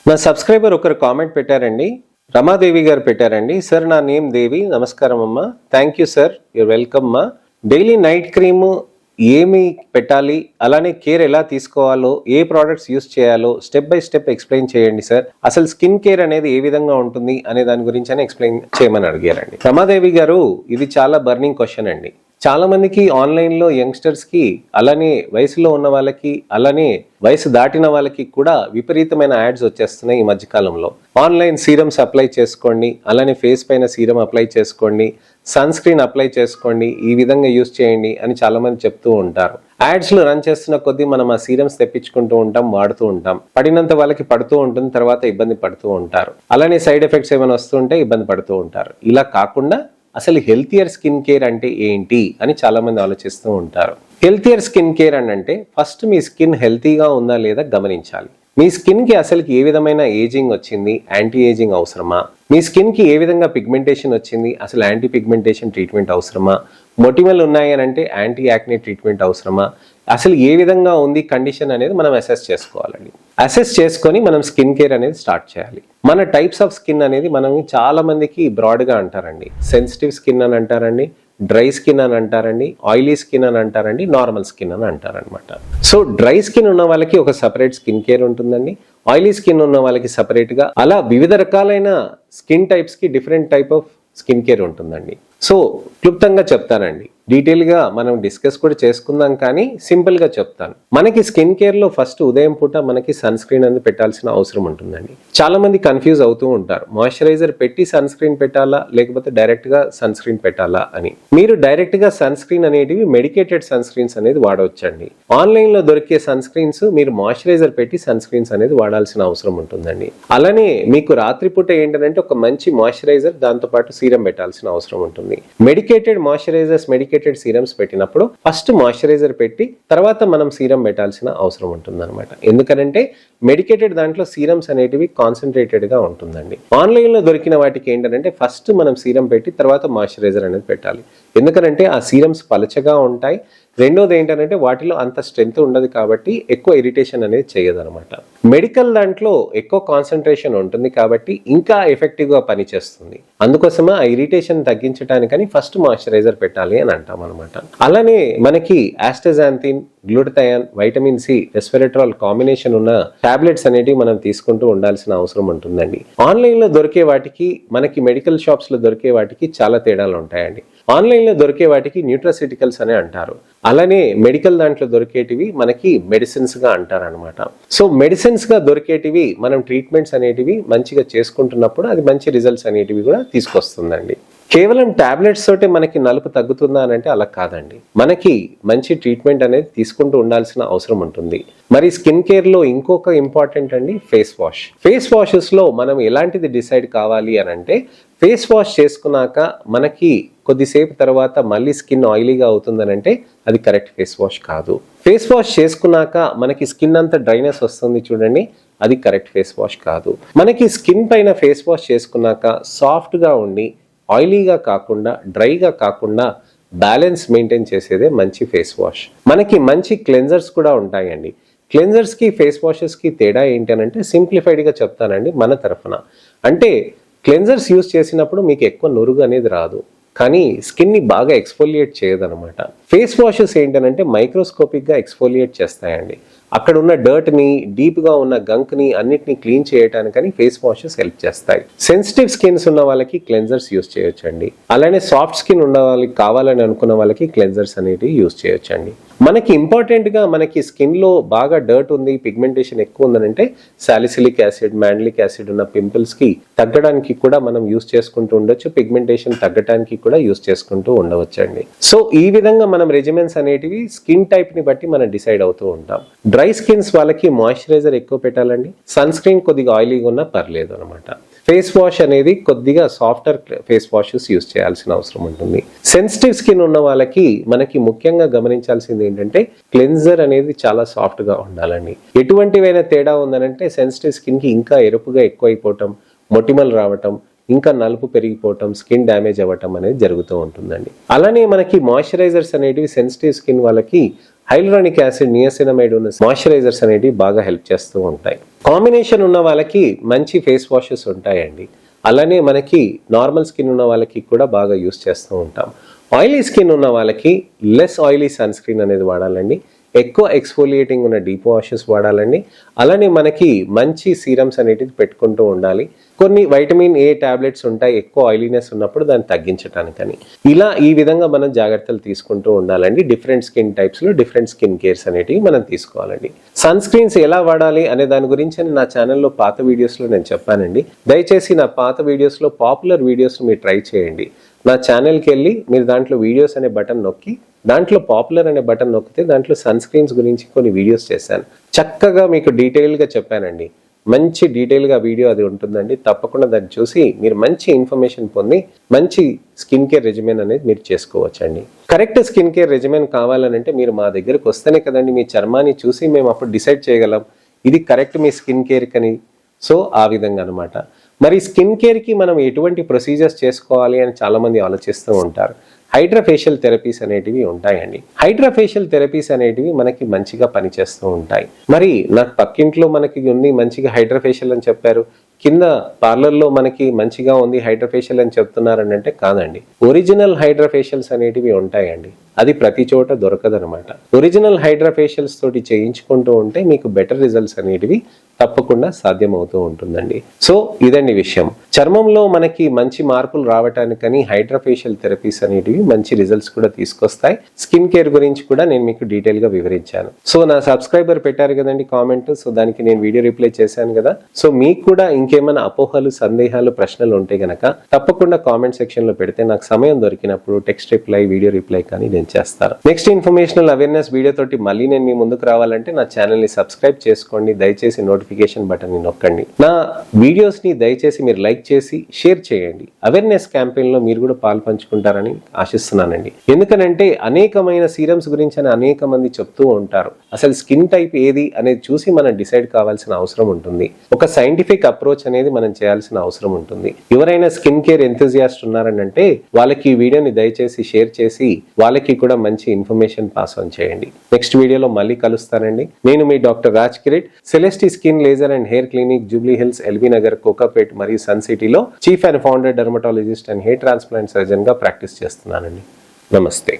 నా సబ్స్క్రైబర్ ఒకరు కామెంట్ పెట్టారండి, రమాదేవి గారు పెట్టారండి. సార్ నా నేమ్ దేవి, నమస్కారం అమ్మా. Thank you sir, your welcome అమ్మా. డైలీ నైట్ క్రీమ్ ఏమి పెట్టాలి, అలానే కేర్ ఎలా తీసుకోవాలో, ఏ ప్రోడక్ట్స్ యూస్ చేయాలో స్టెప్ బై స్టెప్ ఎక్స్ప్లెయిన్ చేయండి సార్. అసలు స్కిన్ కేర్ అనేది ఏ విధంగా ఉంటుంది అనే దాని గురించి అని ఎక్స్ప్లెయిన్ చేయమని అడిగారండి. రమాదేవి గారు, ఇది చాలా బర్నింగ్ క్వశ్చన్ అండి. చాలా మందికి ఆన్లైన్లో యంగ్స్టర్స్కి, అలానే వయసులో ఉన్న వాళ్ళకి, అలానే వయసు దాటిన వాళ్ళకి కూడా విపరీతమైన యాడ్స్ వచ్చేస్తున్నాయి ఈ మధ్యకాలంలో. ఆన్లైన్ సీరమ్స్ అప్లై చేసుకోండి, అలానే ఫేస్ పైన సీరం అప్లై చేసుకోండి, సన్ స్క్రీన్ అప్లై చేసుకోండి, ఈ విధంగా యూస్ చేయండి అని చాలా మంది చెప్తూ ఉంటారు. యాడ్స్లో రన్ చేస్తున్న కొద్దీ మనం ఆ సీరమ్స్ తెప్పించుకుంటూ ఉంటాం, వాడుతూ ఉంటాం. పడినంత వాళ్ళకి పడుతూ ఉంటుంది, తర్వాత ఇబ్బంది పడుతూ ఉంటారు. అలానే సైడ్ ఎఫెక్ట్స్ ఏమైనా వస్తుంటే ఇబ్బంది పడుతూ ఉంటారు. ఇలా కాకుండా అసలు హెల్తియర్ స్కిన్ కేర్ అంటే ఏంటి అని చాలా మంది ఆలోచిస్తూ ఉంటారు. హెల్తియర్ స్కిన్ కేర్ అని అంటే ఫస్ట్ మీ స్కిన్ హెల్తీగా ఉందా లేదా గమనించాలి. మీ స్కిన్కి అసలుకి ఏ విధమైన ఏజింగ్ వచ్చింది, యాంటీ ఏజింగ్ అవసరమా, మీ స్కిన్కి ఏ విధంగా పిగ్మెంటేషన్ వచ్చింది, అసలు యాంటీ పిగ్మెంటేషన్ ట్రీట్మెంట్ అవసరమా, మొటిమలు ఉన్నాయి అని అంటే యాంటీ యాక్నే ట్రీట్మెంట్ అవసరమా, అసలు ఏ విధంగా ఉంది కండిషన్ అనేది మనం అసెస్ చేసుకోవాలండి. అసెస్ చేసుకొని మనం స్కిన్ కేర్ అనేది స్టార్ట్ చేయాలి. మన టైప్స్ ఆఫ్ స్కిన్ అనేది మనం చాలా మందికి బ్రాడ్గా అంటారండి. సెన్సిటివ్ స్కిన్ అని అంటారండి, డ్రై స్కిన్ అని అంటారండి, ఆయిలీ స్కిన్ అని అంటారండి, నార్మల్ స్కిన్ అని అంటారనమాట. సో డ్రై స్కిన్ ఉన్న వాళ్ళకి ఒక సపరేట్ స్కిన్ కేర్ ఉంటుందండి, ఆయిలీ స్కిన్ ఉన్న వాళ్ళకి సపరేట్గా, అలా వివిధ రకాలైన స్కిన్ టైప్స్కి different type of skin care ఉంటుందండి. సో క్లుప్తంగా చెప్తానండి, డీటెయిల్గా మనం డిస్కస్ కూడా చేసుకుందాం, కానీ సింపుల్గా చెప్తాను. మనకి స్కిన్ కేర్లో ఫస్ట్ ఉదయం పూట మనకి సన్ స్క్రీన్ అనేది పెట్టాల్సిన అవసరం ఉంటుందండి. చాలా మంది కన్ఫ్యూజ్ అవుతూ ఉంటారు, మాయిశ్చరైజర్ పెట్టి సన్ స్క్రీన్ పెట్టాలా లేకపోతే డైరెక్ట్గా సన్ స్క్రీన్ పెట్టాలా అని. మీరు డైరెక్ట్గా సన్ స్క్రీన్ అనేటివి మెడికేటెడ్ సన్ స్క్రీన్స్ అనేది వాడవచ్చండి. ఆన్లైన్లో దొరికే సన్ స్క్రీన్స్ మీరు మాయిశ్చరైజర్ పెట్టి సన్ స్క్రీన్స్ అనేది వాడాల్సిన అవసరం ఉంటుందండి. అలానే మీకు రాత్రిపూట ఏంటంటే ఒక మంచి మాయిశ్చరైజర్, దాంతోపాటు సీరం పెట్టాల్సిన అవసరం ఉంటుంది. మెడికేటెడ్ మాయిశ్చరైజర్స్, మెడికేటెడ్ సీరమ్స్ పెట్టినప్పుడు ఫస్ట్ మాయిశ్చరైజర్ పెట్టి తర్వాత మనం సీరం పెట్టాల్సిన అవసరం ఉంటుంది అనమాట. ఎందుకంటే మెడికేటెడ్ దాంట్లో సీరమ్స్ అనేటివి కాన్సన్ట్రేటెడ్ గా ఉంటుందండి. ఆన్లైన్ లో దొరికిన వాటికి ఏంటంటే ఫస్ట్ మనం సీరం పెట్టి తర్వాత మాయిశ్చరైజర్ అనేది పెట్టాలి. ఎందుకంటే ఆ సీరమ్స్ పలచగా ఉంటాయి. రెండోది ఏంటంటే వాటిలో అంత స్ట్రెంత్ ఉండదు కాబట్టి ఎక్కువ ఇరిటేషన్ అనేది చేయదనమాట. మెడికల్ దాంట్లో ఎక్కువ కాన్సన్ట్రేషన్ ఉంటుంది కాబట్టి ఇంకా ఎఫెక్టివ్గా పనిచేస్తుంది. అందుకోసమే ఆ ఇరిటేషన్ తగ్గించడానికని ఫస్ట్ మాయిశ్చరైజర్ పెట్టాలి అని అంటాం అనమాట. అలానే మనకి astaxanthin, glutathione, vitamin C, resveratrol combination ఉన్న టాబ్లెట్స్ అనేటివి మనం తీసుకుంటూ ఉండాల్సిన అవసరం ఉంటుందండి. ఆన్లైన్లో దొరికే వాటికి, మనకి మెడికల్ షాప్స్లో దొరికే వాటికి చాలా తేడాలు ఉంటాయండి. ఆన్లైన్లో దొరికే వాటికి న్యూట్రాసిటికల్స్ అని అంటారు. అలానే మెడికల్ దాంట్లో దొరికేటివి మనకి మెడిసిన్స్ గా అంటారనమాట. సో మెడిసిన్స్ గా దొరికేటివి మనం ట్రీట్మెంట్స్ అనేటివి మంచిగా చేసుకుంటున్నప్పుడు అది మంచి రిజల్ట్స్ అనేటివి కూడా తీసుకొస్తుందండి. కేవలం టాబ్లెట్స్ తోటే మనకి నలుపు తగ్గుతుందా అని అంటే అలా కాదండి. మనకి మంచి ట్రీట్మెంట్ అనేది తీసుకుంటూ ఉండాల్సిన అవసరం ఉంటుంది. మరి స్కిన్ కేర్ లో ఇంకొక ఇంపార్టెంట్ అండి ఫేస్ వాష్. ఫేస్ వాషెస్ లో మనం ఎలాంటిది డిసైడ్ కావాలి అని అంటే, ఫేస్ వాష్ చేసుకున్నాక మనకి కొద్దిసేపు తర్వాత మళ్ళీ స్కిన్ ఆయిలీగా అవుతుందనంటే అది కరెక్ట్ ఫేస్ వాష్ కాదు. ఫేస్ వాష్ చేసుకున్నాక మనకి స్కిన్ అంతా డ్రైనెస్ వస్తుంది చూడండి, అది కరెక్ట్ ఫేస్ వాష్ కాదు. మనకి స్కిన్ పైన ఫేస్ వాష్ చేసుకున్నాక సాఫ్ట్గా ఉండి ఆయిలీగా కాకుండా, డ్రైగా కాకుండా బ్యాలెన్స్ మెయింటైన్ చేసేదే మంచి ఫేస్ వాష్. మనకి మంచి క్లెన్జర్స్ కూడా ఉంటాయండి. క్లెన్జర్స్కి ఫేస్ వాషెస్కి తేడా ఏంటనంటే సింప్లిఫైడ్గా చెప్తానండి మన తరఫున. అంటే క్లెన్జర్స్ యూస్ చేసినప్పుడు మీకు ఎక్కువ నురుగు అనేది రాదు, కానీ స్కిన్ని బాగా ఎక్స్ఫోలియేట్ చేయదనమాట. ఫేస్ వాషెస్ ఏంటనంటే మైక్రోస్కోపిక్గా ఎక్స్ఫోలియేట్ చేస్తాయండి. అక్కడ ఉన్న డర్ట్ని, డీప్గా ఉన్న గంక్ని అన్నిటిని క్లీన్ చేయడానికని ఫేస్ వాషెస్ హెల్ప్ చేస్తాయి. సెన్సిటివ్ స్కిన్స్ ఉన్న వాళ్ళకి క్లెన్జర్స్ యూస్ చేయొచ్చండి. అలానే సాఫ్ట్ స్కిన్ ఉన్న వాళ్ళకి, కావాలని అనుకున్న వాళ్ళకి క్లెన్జర్స్ అనేవి యూస్ చేయొచ్చండి. మనకి ఇంపార్టెంట్గా మనకి స్కిన్లో బాగా డర్ట్ ఉంది, పిగ్మెంటేషన్ ఎక్కువ ఉందనంటే సాలిసిలిక్ యాసిడ్, మాండలిక్ యాసిడ్ ఉన్న పింపుల్స్కి తగ్గడానికి కూడా మనం యూస్ చేసుకుంటూ ఉండొచ్చు. పిగ్మెంటేషన్ తగ్గడానికి కూడా యూస్ చేసుకుంటూ ఉండవచ్చండి. సో ఈ విధంగా మనం రెజిమెన్స్ అనేటివి స్కిన్ టైప్ని బట్టి మనం డిసైడ్ అవుతూ ఉంటాం. డ్రై స్కిన్స్ వాళ్ళకి మాయిశ్చరైజర్ ఎక్కువ పెట్టాలండి. సన్ స్క్రీన్ కొద్దిగా ఆయిలీగా ఉన్నా పర్లేదు అనమాట. ఫేస్ వాష్ అనేది కొద్దిగా సాఫ్టర్ ఫేస్ వాషెస్ యూస్ చేయాల్సిన అవసరం ఉంటుంది. సెన్సిటివ్ స్కిన్ ఉన్న వాళ్ళకి మనకి ముఖ్యంగా గమనించాల్సింది ఏంటంటే క్లెన్జర్ అనేది చాలా సాఫ్ట్గా ఉండాలండి. ఎటువంటివైనా తేడా ఉందనంటే సెన్సిటివ్ స్కిన్కి ఇంకా ఎరుపుగా ఎక్కువైపోవటం, మొటిమలు రావటం, ఇంకా నలుపు పెరిగిపోవటం, స్కిన్ డ్యామేజ్ అవ్వటం అనేది జరుగుతూ ఉంటుందండి. అలానే మనకి మాయిశ్చరైజర్స్ అనేటివి సెన్సిటివ్ స్కిన్ వాళ్ళకి హైలూరానిక్ యాసిడ్, నియాసినమైడ్ ఉన్న మాయిశ్చరైజర్స్ అనేటివి బాగా హెల్ప్ చేస్తూ ఉంటాయి. కాంబినేషన్ ఉన్న వాళ్ళకి మంచి ఫేస్ వాషెస్ ఉంటాయండి. అలానే మనకి నార్మల్ స్కిన్ ఉన్న వాళ్ళకి కూడా బాగా యూస్ చేస్తూ ఉంటాం. ఆయిలీ స్కిన్ ఉన్న వాళ్ళకి లెస్ ఆయిలీ సన్ స్క్రీన్ అనేది వాడాలండి. ఎక్కువ ఎక్స్ఫోలియేటింగ్ ఉన్న డీప్ వాషెస్ వాడాలండి. అలానే మనకి మంచి సీరమ్స్ అనేటివి పెట్టుకుంటూ ఉండాలి. కొన్ని వైటమిన్ ఏ టాబ్లెట్స్ ఉంటాయి ఎక్కువ ఆయిలీనెస్ ఉన్నప్పుడు దాన్ని తగ్గించడానికని. ఇలా ఈ విధంగా మనం జాగ్రత్తలు తీసుకుంటూ ఉండాలండి. డిఫరెంట్ స్కిన్ టైప్స్లో డిఫరెంట్ స్కిన్ కేర్స్ అనేటివి మనం తీసుకోవాలండి. సన్ స్క్రీన్స్ ఎలా వాడాలి అనే దాని గురించి నా ఛానల్లో పాత వీడియోస్లో నేను చెప్పానండి. దయచేసి నా పాత వీడియోస్లో పాపులర్ వీడియోస్ మీరు ట్రై చేయండి. నా ఛానల్కి వెళ్ళి మీరు దాంట్లో వీడియోస్ అనే బటన్ నొక్కి దాంట్లో పాపులర్ అనే బటన్ నొక్కితే దాంట్లో సన్ స్క్రీన్స్ గురించి కొన్ని వీడియోస్ చేశాను. చక్కగా మీకు డీటెయిల్గా చెప్పానండి. మంచి డీటెయిల్గా వీడియో అది ఉంటుందండి. తప్పకుండా దాన్ని చూసి మీరు మంచి ఇన్ఫర్మేషన్ పొంది మంచి స్కిన్ కేర్ రెజిమెన్ అనేది మీరు చేసుకోవచ్చండి. కరెక్ట్ స్కిన్ కేర్ రెజిమెన్ కావాలనంటే మీరు మా దగ్గరకు వస్తేనే కదండి మీ చర్మాన్ని చూసి మేము అప్పుడు డిసైడ్ చేయగలం ఇది కరెక్ట్ మీ స్కిన్ కేర్కి అని. సో ఆ విధంగా అనమాట. మరి స్కిన్ కేర్కి మనం ఎటువంటి ప్రొసీజర్స్ చేసుకోవాలి అని చాలామంది ఆలోచిస్తూ ఉంటారు. హైడ్రాఫేషియల్ థెరపీస్ అనేటివి ఉంటాయండి. హైడ్రాఫేషియల్ థెరపీస్ అనేటివి మనకి మంచిగా పనిచేస్తూ ఉంటాయి. మరి నాకు పక్కింట్లో మనకి ఉంది మంచిగా హైడ్రాఫేషియల్ అని చెప్పారు, కింద పార్లర్లో మనకి మంచిగా ఉంది హైడ్రాఫేషియల్ అని చెప్తున్నారని అంటే కాదండి. ఒరిజినల్ హైడ్రాఫేషియల్స్ అనేటివి ఉంటాయండి. అది ప్రతి చోట దొరకదనమాట. ఒరిజినల్ హైడ్రాఫేషియల్స్ తోటి చేయించుకుంటూ ఉంటే మీకు బెటర్ రిజల్ట్స్ అనేటివి తప్పకుండా సాధ్యమవుతూ ఉంటుందండి. సో ఇదండి విషయం. చర్మంలో మనకి మంచి మార్పులు రావటానికని హైడ్రాఫేషియల్ థెరపీస్ అనేటివి మంచి రిజల్ట్స్ కూడా తీసుకొస్తాయి. స్కిన్ కేర్ గురించి కూడా నేను మీకు డీటెయిల్ గా వివరించాను. సో నా సబ్స్క్రైబర్ పెట్టారు కదండి కామెంట్, సో దానికి నేను వీడియో రిప్లై చేశాను కదా. సో మీకు కూడా ఇంకేమైనా అపోహలు, సందేహాలు, ప్రశ్నలు ఉంటే గనక తప్పకుండా కామెంట్ సెక్షన్ లో పెడితే నాకు సమయం దొరికినప్పుడు టెక్స్ట్ రిప్లై, వీడియో రిప్లై కానీ నేను చేస్తాను. నెక్స్ట్ ఇన్ఫర్మేషనల్ అవేర్నెస్ వీడియో తోటి మళ్ళీ నేను మీ ముందుకు రావాలంటే నా ఛానల్ ని సబ్స్క్రైబ్ చేసుకోండి. దయచేసి నోటిఫికేషన్ బటన్ ని నొక్కండి. నా వీడియోస్ ని దయచేసి మీరు లైక్ చేసి షేర్ చేయండి. అవేర్నెస్ క్యాంపెయిన్ లో మీరు కూడా పాలు పంచుకుంటారని ఆశిస్తున్నానండి. ఎందుకనంటే అనేకమైన సీరమ్స్ గురించి అని అనేక మంది చెప్తూ ఉంటారు. అసలు స్కిన్ టైప్ ఏది అనేది చూసి మనం డిసైడ్ కావాల్సిన అవసరం ఉంటుంది. ఒక సైంటిఫిక్ అప్రోచ్ అనేది మనం చేయాల్సిన అవసరం ఉంటుంది. ఎవరైనా స్కిన్ కేర్ ఎంతూజియాస్ట్ ఉన్నారని అంటే వాళ్ళకి ఈ వీడియోని దయచేసి షేర్ చేసి వాళ్ళకి కూడా మంచి ఇన్ఫర్మేషన్ పాస్ ఆన్ చేయండి. నెక్స్ట్ వీడియోలో మళ్ళీ కలుస్తానండి. నేను మీ doctor Raj Kireet, Celestee skin laser and hair clinic, Jubilee Hills, LB Nagar, Kokapet మరియు సన్ సిటీలో chief and founder dermatologist and hair transplant surgeon గా ప్రాక్టీస్ చేస్తున్నానండి. నమస్తే.